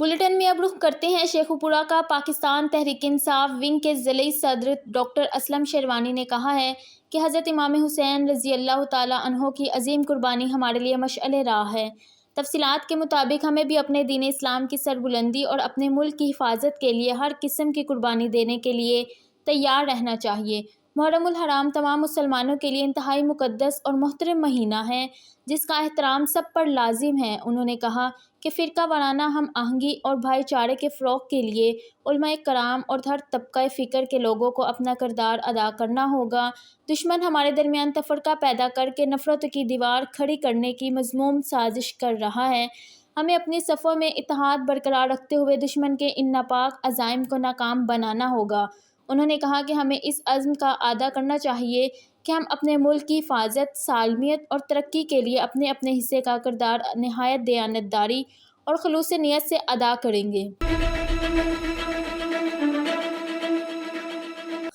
Bulletin میں اب رخ کرتے ہیں شیخو پورہ کا۔ پاکستان تحریک انصاف ونگ کے ضلعی صدر ڈاکٹر اسلم شیروانی نے کہا ہے کہ حضرت امام حسین رضی اللہ تعالیٰ عنہ کی عظیم قربانی ہمارے لیے مشعل راہ ہے۔ تفصیلات کے مطابق ہمیں بھی اپنے دین اسلام کی سربلندی اور اپنے ملک کی حفاظت کے لیے ہر قسم کی قربانی دینے کے لیے تیار رہنا چاہیے۔ محرم الحرام تمام مسلمانوں کے لیے انتہائی مقدس اور محترم مہینہ ہے جس کا احترام سب پر لازم ہے۔ انہوں نے کہا کہ فرقہ وارانہ ہم آہنگی اور بھائی چارے کے فروغ کے لیے علماء کرام اور ہر طبقہ فکر کے لوگوں کو اپنا کردار ادا کرنا ہوگا۔ دشمن ہمارے درمیان تفرقہ پیدا کر کے نفرت کی دیوار کھڑی کرنے کی مذموم سازش کر رہا ہے۔ ہمیں اپنی صفوں میں اتحاد برقرار رکھتے ہوئے دشمن کے ان ناپاک عزائم کو ناکام بنانا ہوگا۔ انہوں نے کہا کہ ہمیں اس عزم کا اعادہ کرنا چاہیے کہ ہم اپنے ملک کی حفاظت، سالمیت اور ترقی کے لیے اپنے اپنے حصے کا کردار نہایت دیانتداری اور خلوص نیت سے ادا کریں گے۔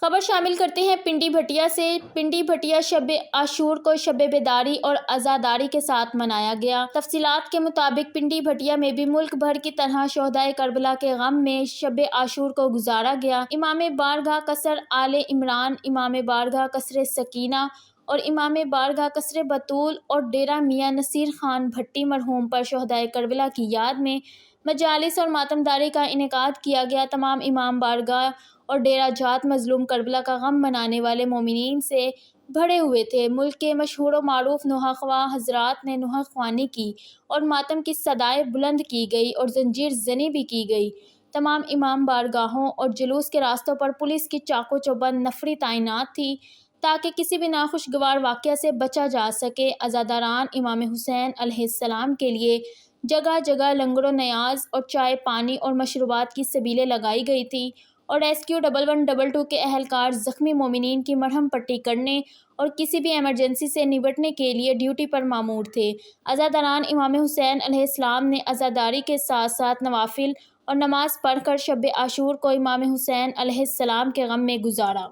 خبر شامل کرتے ہیں پنڈی بھٹیا سے۔ پنڈی بھٹیا شب عاشور کو شب بیداری اور عزاداری کے ساتھ منایا گیا۔ تفصیلات کے مطابق پنڈی بھٹیا میں بھی ملک بھر کی طرح شہدائے کربلا کے غم میں شب عاشور کو گزارا گیا۔ امام بارگاہ قصر آل عمران، امام بارگاہ قصر سکینہ اور امام بارگاہ قصر بطول اور ڈیرہ میاں نصیر خان بھٹی مرحوم پر شہدائے کربلا کی یاد میں مجالس اور ماتمداری کا انعقاد کیا گیا۔ تمام امام بارگاہ اور ڈیرہ جات مظلوم کربلا کا غم منانے والے مومنین سے بھرے ہوئے تھے۔ ملک کے مشہور و معروف نوحہ خواہ حضرات نے نوحہ خوانی کی اور ماتم کی صدائیں بلند کی گئی اور زنجیر زنی بھی کی گئی۔ تمام امام بارگاہوں اور جلوس کے راستوں پر پولیس کی چاق و چوبند نفری تعینات تھی تاکہ کسی بھی ناخوشگوار واقعہ سے بچا جا سکے۔ عزاداران امام حسین علیہ السلام کے لیے جگہ جگہ لنگر و نیاز اور چائے پانی اور مشروبات کی سبیلیں لگائی گئی تھیں اور ریسکیو 1112 کے اہلکار زخمی مومنین کی مرہم پٹی کرنے اور کسی بھی ایمرجنسی سے نمٹنے کے لیے ڈیوٹی پر مامور تھے۔ عزاداران امام حسین علیہ السلام نے عزاداری کے ساتھ ساتھ نوافل اور نماز پڑھ کر شب عاشور کو امام حسین علیہ السلام کے غم میں گزارا۔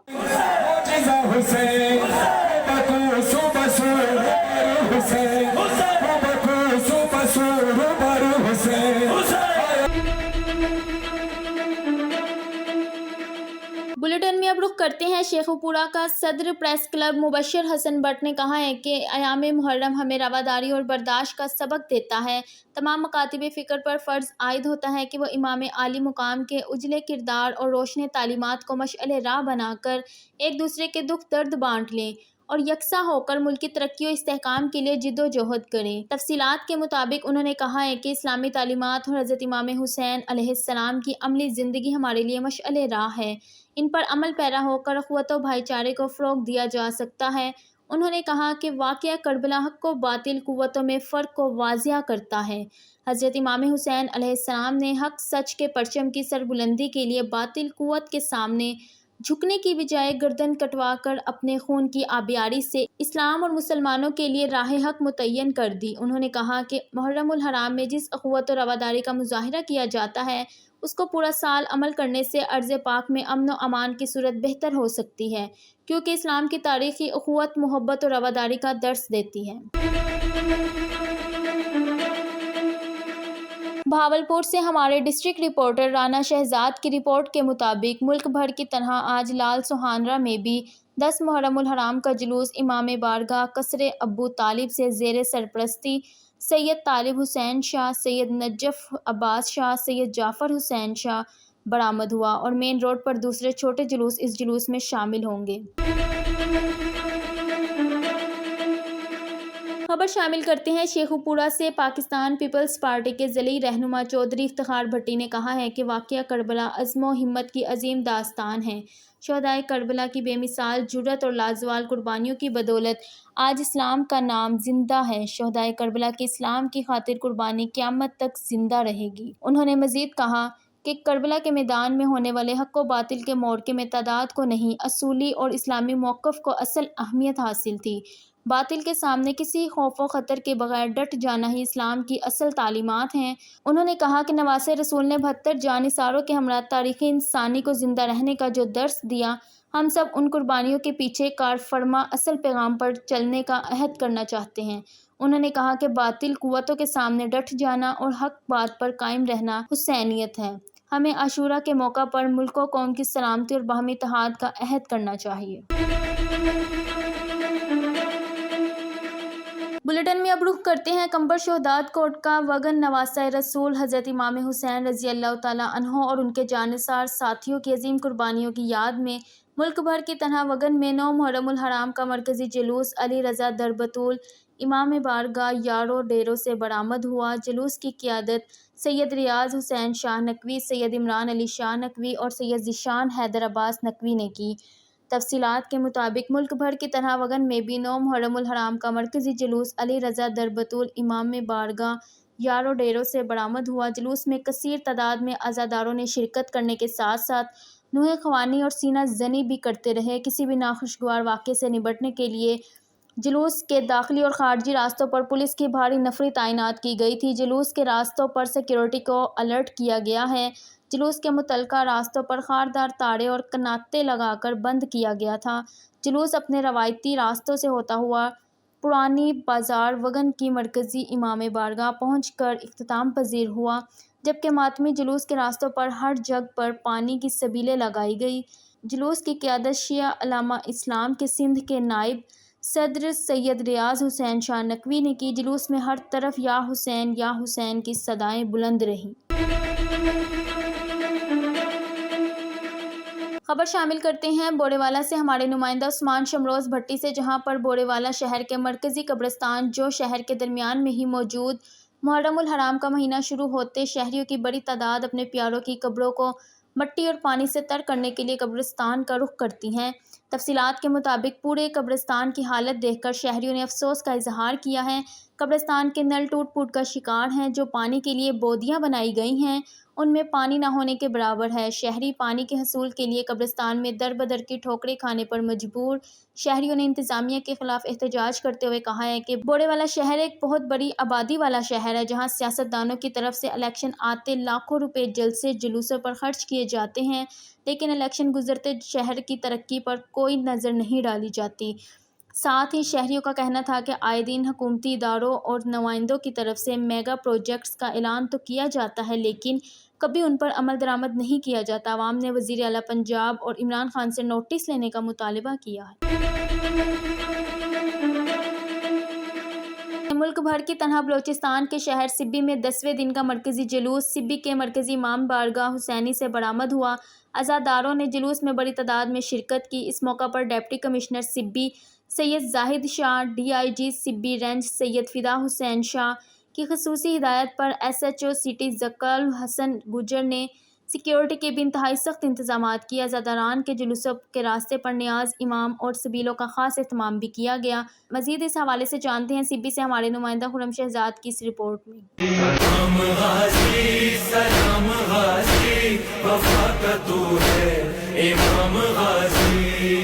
بلیٹن میں اب رخ کرتے ہیں شیخو پورہ کا۔ صدر پریس کلب مبشر حسن بٹ نے کہا ہے کہ ایام محرم ہمیں رواداری اور برداشت کا سبق دیتا ہے۔ تمام مکاتب فکر پر فرض عائد ہوتا ہے کہ وہ امام عالی مقام کے اجلے کردار اور روشن تعلیمات کو مشعل راہ بنا کر ایک دوسرے کے دکھ درد بانٹ لیں اور یکساں ہو کر ملک کی ترقی و استحکام کے لیے جد و جہد کریں۔ تفصیلات کے مطابق انہوں نے کہا ہے کہ اسلامی تعلیمات اور حضرت امام حسین علیہ السلام کی عملی زندگی ہمارے لیے مشعل راہ ہے۔ ان پر عمل پیرا ہو کر اخوت و بھائی چارے کو فروغ دیا جا سکتا ہے۔ انہوں نے کہا کہ واقعہ کربلا حق و باطل قوتوں میں فرق کو واضح کرتا ہے۔ حضرت امام حسین علیہ السلام نے حق سچ کے پرچم کی سربلندی کے لیے باطل قوت کے سامنے جھکنے کی بجائے گردن کٹوا کر اپنے خون کی آبیاری سے اسلام اور مسلمانوں کے لیے راہ حق متعین کر دی۔ انہوں نے کہا کہ محرم الحرام میں جس اخوت و رواداری کا مظاہرہ کیا جاتا ہے اس کو پورا سال عمل کرنے سے ارض پاک میں امن و امان کی صورت بہتر ہو سکتی ہے، کیونکہ اسلام کی تاریخی اخوت محبت و رواداری کا درس دیتی ہے۔ بہاولپور سے ہمارے ڈسٹرکٹ رپورٹر رانا شہزاد کی رپورٹ کے مطابق ملک بھر کی طرح آج لال سوہانرہ میں بھی 10 محرم الحرام کا جلوس امام بارگاہ قصر ابو طالب سے زیر سرپرستی سید طالب حسین شاہ، سید نجف عباس شاہ، سید جعفر حسین شاہ برآمد ہوا اور مین روڈ پر دوسرے چھوٹے جلوس اس جلوس میں شامل ہوں گے۔ خبر شامل کرتے ہیں شیخو پورہ سے۔ پاکستان پیپلز پارٹی کے ضلعی رہنما چودھری افتخار بھٹی نے کہا ہے کہ واقعہ کربلا عزم و ہمت کی عظیم داستان ہے۔ شہدائے کربلا کی بے مثال جرأت اور لازوال قربانیوں کی بدولت آج اسلام کا نام زندہ ہے۔ شہدائے کربلا کی اسلام کی خاطر قربانی قیامت تک زندہ رہے گی۔ انہوں نے مزید کہا کہ کربلا کے میدان میں ہونے والے حق و باطل کے موڑکے میں تعداد کو نہیں، اصولی اور اسلامی موقف کو اصل اہمیت حاصل تھی۔ باطل کے سامنے کسی خوف و خطر کے بغیر ڈٹ جانا ہی اسلام کی اصل تعلیمات ہیں۔ انہوں نے کہا کہ نواسہ رسول نے 72 جانثاروں کے ہمراہ تاریخ انسانی کو زندہ رہنے کا جو درس دیا، ہم سب ان قربانیوں کے پیچھے کار فرما اصل پیغام پر چلنے کا عہد کرنا چاہتے ہیں۔ انہوں نے کہا کہ باطل قوتوں کے سامنے ڈٹ جانا اور حق بات پر قائم رہنا حسینیت ہے۔ ہمیں عاشورہ کے موقع پر ملک و قوم کی سلامتی اور باہمی اتحاد کا عہد کرنا چاہیے۔ بلیٹن میں اب رخ کرتے ہیں کنبر شہداد کوٹ کا وگن نواسہ رسول حضرت امام حسین رضی اللہ تعالیٰ عنہ اور ان کے جانثار ساتھیوں کی عظیم قربانیوں کی یاد میں ملک بھر کی طرح وگن میں 9 محرم الحرام کا مرکزی جلوس علی رضا دربتول امام بارگاہ یارو ڈیرو سے برآمد ہوا۔ جلوس کی قیادت سید ریاض حسین شاہ نقوی، سید عمران علی شاہ نقوی اور سید ذیشان حیدر عباس نقوی نے کی۔ تفصیلات کے مطابق ملک بھر کی طرح وگن میں بھی 9 محرم الحرام کا مرکزی جلوس علی رضا دربتول امام بارگاہ یارو ڈیرو سے برآمد ہوا۔ جلوس میں کثیر تعداد میں عزاداروں نے شرکت کرنے کے ساتھ ساتھ نوحہ خوانی اور سینہ زنی بھی کرتے رہے۔ کسی بھی ناخوشگوار واقعے سے نمٹنے کے لیے جلوس کے داخلی اور خارجی راستوں پر پولیس کی بھاری نفری تعینات کی گئی تھی۔ جلوس کے راستوں پر سیکیورٹی کو الرٹ کیا گیا ہے۔ جلوس کے متعلقہ راستوں پر خاردار تارے اور کناتے لگا کر بند کیا گیا تھا۔ جلوس اپنے روایتی راستوں سے ہوتا ہوا پرانی بازار وگن کی مرکزی امام بارگاہ پہنچ کر اختتام پذیر ہوا، جبکہ ماتمی جلوس کے راستوں پر ہر جگہ پر پانی کی سبیلیں لگائی گئی۔ جلوس کی قیادت شیعہ علماء اسلام کے سندھ کے نائب صدر سید ریاض حسین شاہ نقوی نے کی۔ جلوس میں ہر طرف یا حسین کی صدائیں بلند رہیں۔ خبر شامل کرتے ہیں بورے والا سے ہمارے نمائندہ عثمان شمروز بھٹی سے، جہاں پر بورے والا شہر کے مرکزی قبرستان جو شہر کے درمیان میں ہی موجود محرم الحرام کا مہینہ شروع ہوتے شہریوں کی بڑی تعداد اپنے پیاروں کی قبروں کو مٹی اور پانی سے تر کرنے کے لیے قبرستان کا رخ کرتی ہیں۔ تفصیلات کے مطابق پورے قبرستان کی حالت دیکھ کر شہریوں نے افسوس کا اظہار کیا ہے۔ قبرستان کے نل ٹوٹ پھوٹ کا شکار ہیں۔ جو پانی کے لیے بودیاں بنائی گئی ہیں ان میں پانی نہ ہونے کے برابر ہے۔ شہری پانی کے حصول کے لیے قبرستان میں در بدر کی ٹھوکریں کھانے پر مجبور۔ شہریوں نے انتظامیہ کے خلاف احتجاج کرتے ہوئے کہا ہے کہ بورے والا شہر ایک بہت بڑی آبادی والا شہر ہے، جہاں سیاستدانوں کی طرف سے الیکشن آتے لاکھوں روپے جلسے جلوسوں پر خرچ کیے جاتے ہیں، لیکن الیکشن گزرتے شہر کی ترقی پر کوئی نظر نہیں ڈالی جاتی۔ ساتھ ہی شہریوں کا کہنا تھا کہ آئے دن حکومتی اداروں اور نمائندوں کی طرف سے میگا پروجیکٹس کا اعلان تو کیا جاتا ہے، لیکن کبھی ان پر عمل درآمد نہیں کیا جاتا۔ عوام نے وزیر اعلیٰ پنجاب اور عمران خان سے نوٹس لینے کا مطالبہ کیا ہے۔ ملک بھر کی طرح بلوچستان کے شہر سبی میں 10ویں دن کا مرکزی جلوس سبی کے مرکزی امام بارگاہ حسینی سے برآمد ہوا۔ عزاداروں نے جلوس میں بڑی تعداد میں شرکت کی۔ اس موقع پر deputy commissioner Sibi Syed Zahid Shah, D I G Sibi range Syed Fida Hussain Shah کی خصوصی ہدایت پر S H O city Zakal Hasan Gujjar نے سیکیورٹی کے بھی انتہائی سخت انتظامات کیے۔ عزاداران کے جلوسوں کے راستے پر نیاز امام اور سبیلوں کا خاص اہتمام بھی کیا گیا۔ مزید اس حوالے سے جانتے ہیں سبی سے ہمارے نمائندہ خرم شہزاد کی اس رپورٹ میں۔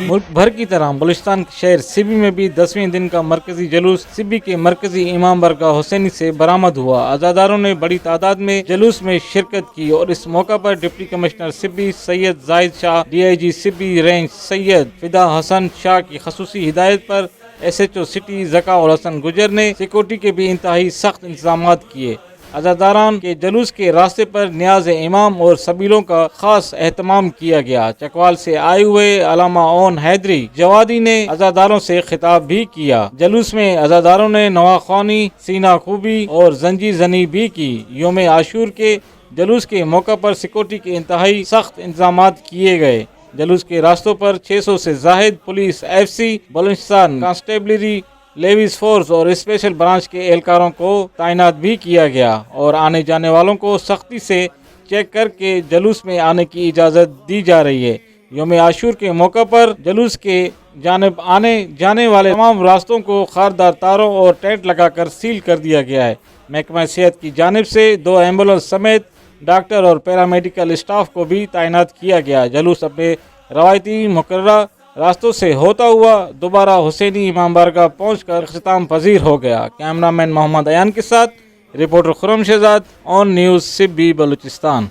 ملک بھر کی طرح بلوچستان کے شہر سبی میں بھی 10ویں دن کا مرکزی جلوس سبی کے مرکزی امام بارگاہ حسینی سے برآمد ہوا۔ عزاداروں نے بڑی تعداد میں جلوس میں شرکت کی اور اس موقع پر deputy commissioner Sibi Syed Zahid Shah, D I G Sibi range Syed Fida Hasan Shah کی خصوصی ہدایت پر S H O city Zakal Hasan Gujjar نے سیکورٹی کے بھی انتہائی سخت انتظامات کیے۔ عزاداران کے جلوس کے راستے پر نیاز امام اور سبیلوں کا خاص اہتمام کیا گیا۔ چکوال سے آئے ہوئے علامہ اون حیدری جوادی نے عزاداروں سے خطاب بھی کیا۔ جلوس میں عزاداروں نے نوحہ خوانی، سینہ کوبی اور زنجی زنی بھی کی۔ یوم عاشور کے جلوس کے موقع پر سیکورٹی کے انتہائی سخت انتظامات کیے گئے۔ جلوس کے راستوں پر 600 سے زائد police F C, Balochistan constabulary, levies force اور اسپیشل برانچ کے اہلکاروں کو تعینات بھی کیا گیا اور آنے جانے والوں کو سختی سے چیک کر کے جلوس میں آنے کی اجازت دی جا رہی ہے۔ یوم عاشور کے موقع پر جلوس کے جانب آنے جانے والے تمام راستوں کو خاردار تاروں اور ٹینٹ لگا کر سیل کر دیا گیا ہے۔ محکمہ صحت کی جانب سے 2 ایمبولینس سمیت ڈاکٹر اور پیرامیڈیکل اسٹاف کو بھی تعینات کیا گیا۔ جلوس اپنے روایتی مقررہ راستوں سے ہوتا ہوا دوبارہ حسینی امام بارگاہ پہنچ کر اختتام پذیر ہو گیا۔ کیمرہ مین محمد ایان کے ساتھ رپورٹر خرم شہزاد، آن نیوز سبی بلوچستان۔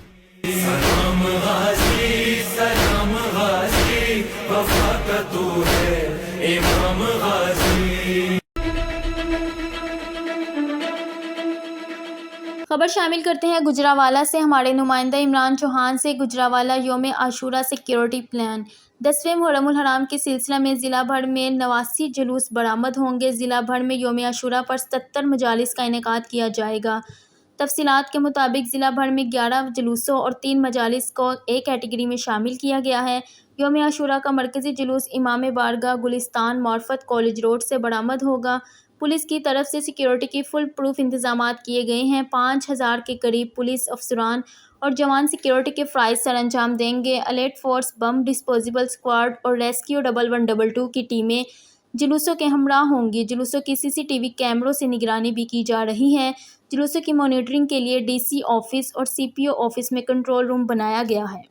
خبر شامل کرتے ہیں گجرانوالہ سے۔ ہمارے نمائندہ عمران چوہان سے گجرانوالہ یوم عاشورہ سیکیورٹی پلان۔ 10ویں محرم الحرام کے سلسلہ میں ضلع بھر میں 89 جلوس برآمد ہوں گے۔ ضلع بھر میں یوم عاشورہ پر 77 مجالس کا انعقاد کیا جائے گا۔ تفصیلات کے مطابق ضلع بھر میں 11 جلوسوں اور 3 مجالس کو ایک کیٹیگری میں شامل کیا گیا ہے۔ یوم عاشورہ کا مرکزی جلوس امام بارگاہ گلستان معرفت کالج روڈ سے برآمد ہوگا۔ پولیس کی طرف سے سیکیورٹی کے فل پروف انتظامات کیے گئے ہیں۔ 5000 کے قریب پولیس افسران اور جوان سیکیورٹی کے فرائض سر انجام دیں گے۔ Alert force, bomb disposal squad اور ریسکیو 1122 کی ٹیمیں جلوسوں کے ہمراہ ہوں گی۔ جلوسوں کی CCTV کیمروں سے نگرانی بھی کی جا رہی ہے۔ جلوسوں کی مانیٹرنگ کے لیے DC آفس اور CPO آفس میں کنٹرول روم بنایا گیا ہے۔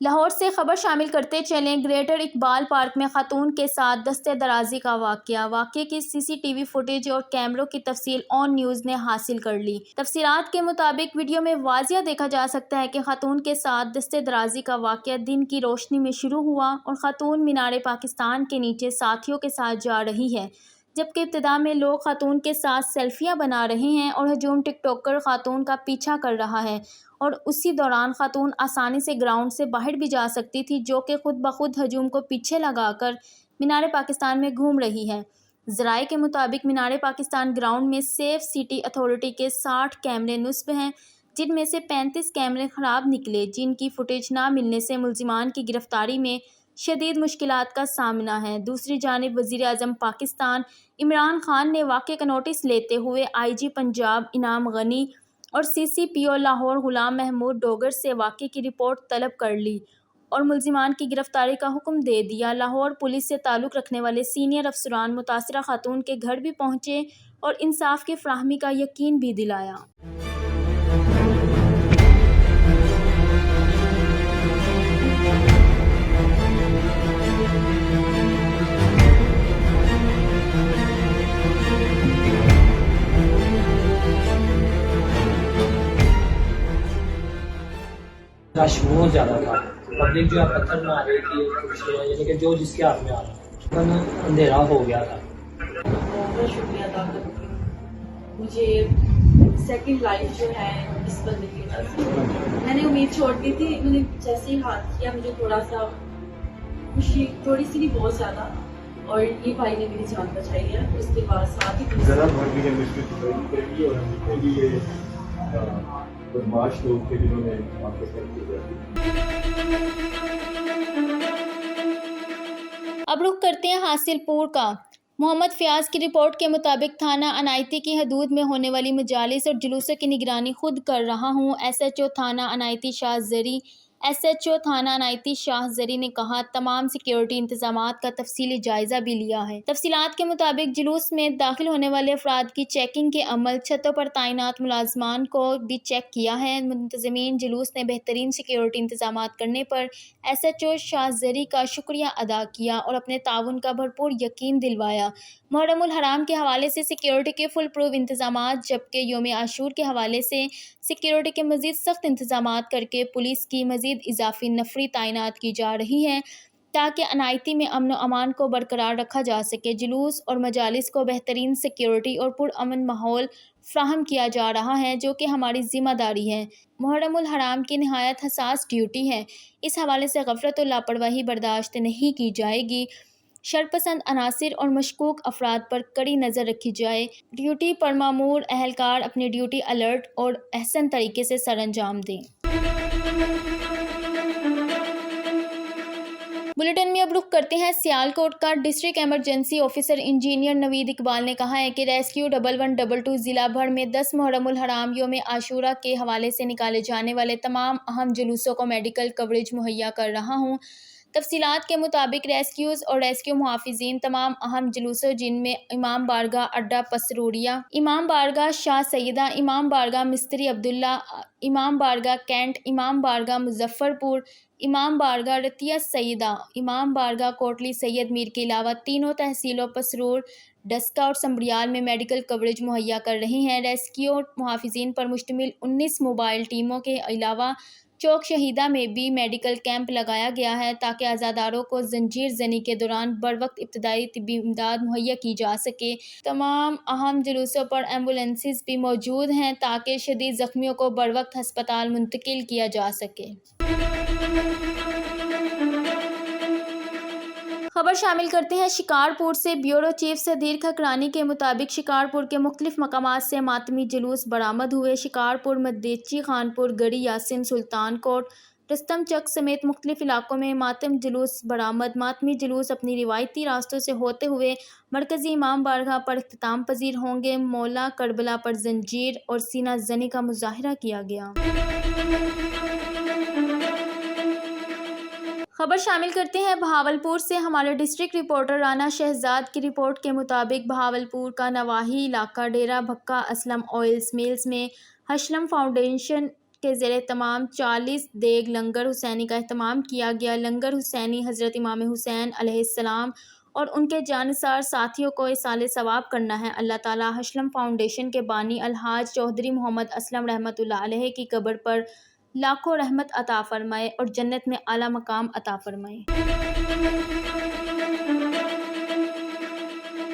لاہور سے خبر شامل کرتے چلیں۔ گریٹر اقبال پارک میں خاتون کے ساتھ دستہ درازی کا واقعے کی CCTV فوٹیج اور کیمروں کی تفصیل آن نیوز نے حاصل کر لی۔ تفصیلات کے مطابق ویڈیو میں واضح دیکھا جا سکتا ہے کہ خاتون کے ساتھ دستہ درازی کا واقعہ دن کی روشنی میں شروع ہوا اور خاتون مینار پاکستان کے نیچے ساتھیوں کے ساتھ جا رہی ہے، جبکہ ابتدا میں لوگ خاتون کے ساتھ سیلفیاں بنا رہے ہیں اور ہجوم ٹک ٹاکر خاتون کا پیچھا کر رہا ہے اور اسی دوران خاتون آسانی سے گراؤنڈ سے باہر بھی جا سکتی تھی، جو کہ خود بخود ہجوم کو پیچھے لگا کر مینار پاکستان میں گھوم رہی ہے۔ ذرائع کے مطابق مینار پاکستان گراؤنڈ میں سیف سٹی اتھارٹی کے 60 کیمرے نصب ہیں، جن میں سے 35 کیمرے خراب نکلے، جن کی فوٹیج نہ ملنے سے ملزمان کی گرفتاری میں شدید مشکلات کا سامنا ہے۔ دوسری جانب وزیر اعظم پاکستان عمران خان نے واقعے کا نوٹس لیتے ہوئے IG پنجاب انعام غنی اور CCPO لاہور غلام محمود ڈوگر سے واقعے کی رپورٹ طلب کر لی اور ملزمان کی گرفتاری کا حکم دے دیا۔ لاہور پولیس سے تعلق رکھنے والے سینئر افسران متاثرہ خاتون کے گھر بھی پہنچے اور انصاف کی فراہمی کا یقین بھی دلایا۔ رش بہت زیادہ تھا، پبلک جو ہے پتھر مار رہی تھی، یعنی کہ جو جس کے ہاتھ میں آ رہا تھا، اندھیرا ہو گیا تھا۔ بہت شکریہ ادا کرتی ہوں، مجھے سیکنڈ لائف جو ہے اس بندے کی وجہ سے میں نے امید چھوڑ دی تھی، میں نے جیسے ہی ہاتھ کیا مجھے تھوڑا سا خوشی، تھوڑی سی نہیں بہت زیادہ، اور یہ بھائی نے میری جان بچائی ہے۔ اس کے بعد ساتھ ہی بدماش لوگ تھے جنہوں نے آپ کے ساتھ کیا۔ اب رخ کرتے ہیں حاصل پور کا۔ محمد فیاض کی رپورٹ کے مطابق تھانہ عنایتی کی حدود میں ہونے والی مجالس اور جلوسوں کی نگرانی خود کر رہا ہوں۔ SHO تھانہ عنایتی شاہ زری SHO تھانہ عنایتی شاہ زری نے کہا، تمام سیکیورٹی انتظامات کا تفصیلی جائزہ بھی لیا ہے۔ تفصیلات کے مطابق جلوس میں داخل ہونے والے افراد کی چیکنگ کے عمل، چھتوں پر تعینات ملازمان کو بھی چیک کیا ہے۔ منتظمین جلوس نے بہترین سیکیورٹی انتظامات کرنے پر SHO شاہ زری کا شکریہ ادا کیا اور اپنے تعاون کا بھرپور یقین دلوایا۔ محرم الحرام کے حوالے سے سیکیورٹی کے فل پروف انتظامات، جبکہ یوم عاشور کے حوالے سے سیکیورٹی کے مزید سخت انتظامات کر کے پولیس کی مزید اضافی نفری تعینات کی جا رہی ہے تاکہ عنایتی میں امن و امان کو برقرار رکھا جا سکے۔ جلوس اور مجالس کو بہترین سیکیورٹی اور پرامن ماحول فراہم کیا جا رہا ہے، جو کہ ہماری ذمہ داری ہے۔ محرم الحرام کی نہایت حساس ڈیوٹی ہے، اس حوالے سے غفلت و لاپرواہی برداشت نہیں کی جائے گی۔ شرپسند عناصر اور مشکوک افراد پر کڑی نظر رکھی جائے۔ ڈیوٹی پر مامور اہلکار اپنی ڈیوٹی الرٹ اور احسن طریقے سے سر انجام دیں۔ بلیٹن میں اب رخ کرتے ہیں سیالکوٹ کا۔ ڈسٹرکٹ ایمرجنسی آفیسر انجینئر نوید اقبال نے کہا ہے کہ ریسکیو 1122 ضلع بھر میں 10 محرم الحرام یوم عاشورہ کے حوالے سے نکالے جانے والے تمام اہم جلوسوں کو میڈیکل کوریج مہیا کر رہا ہوں۔ تفصیلات کے مطابق ریسکیوز اور ریسکیو محافظین تمام اہم جلوسوں، جن میں امام بارگاہ اڈہ پسروریا، امام بارگاہ شاہ سیدہ، امام بارگاہ مستری عبداللہ، امام بارگاہ کینٹ، امام بارگاہ مظفر پور، امام بارگاہ رتیہ سیدہ، امام بارگاہ کوٹلی سید میر کے علاوہ تینوں تحصیلوں پسرور، ڈسکا اور سمبریال میں میڈیکل کوریج مہیا کر رہی ہیں۔ ریسکیو محافظین پر مشتمل 19 موبائل ٹیموں کے علاوہ چوک شہیدہ میں بھی میڈیکل کیمپ لگایا گیا ہے تاکہ عزاداروں کو زنجیر زنی کے دوران بروقت ابتدائی طبی امداد مہیا کی جا سکے۔ تمام اہم جلوسوں پر ایمبولینسز بھی موجود ہیں تاکہ شدید زخمیوں کو بروقت ہسپتال منتقل کیا جا سکے۔ خبر شامل کرتے ہیں شکارپور سے۔ بیورو چیف صدیر کھکرانی کے مطابق شکارپور کے مختلف مقامات سے ماتمی جلوس برآمد ہوئے۔ شکارپور، مدیچی، خانپور، گڑھی، یاسین، سلطان کوٹ، رستم چک سمیت مختلف علاقوں میں ماتم جلوس برآمد۔ ماتمی جلوس اپنی روایتی راستوں سے ہوتے ہوئے مرکزی امام بارگاہ پر اختتام پذیر ہوں گے۔ مولا کربلا پر زنجیر اور سینہ زنی کا مظاہرہ کیا گیا۔ خبر شامل کرتے ہیں بہاولپور سے۔ ہمارے ڈسٹرکٹ رپورٹر رانا شہزاد کی رپورٹ کے مطابق بہاولپور کا نواحی علاقہ ڈیرہ بھکا اسلم آئلز ملز میں ہشلم فاؤنڈیشن کے زیر اہتمام 40 دیگ لنگر حسینی کا اہتمام کیا گیا۔ لنگر حسینی حضرت امام حسین علیہ السلام اور ان کے جانثار ساتھیوں کو ایصال ثواب کرنا ہے۔ اللہ تعالیٰ ہشلم فاؤنڈیشن کے بانی الحاج چودھری محمد اسلم رحمۃ اللہ علیہ کی قبر پر لاکھوں رحمت عطا فرمائے اور جنت میں اعلیٰ مقام عطا فرمائے۔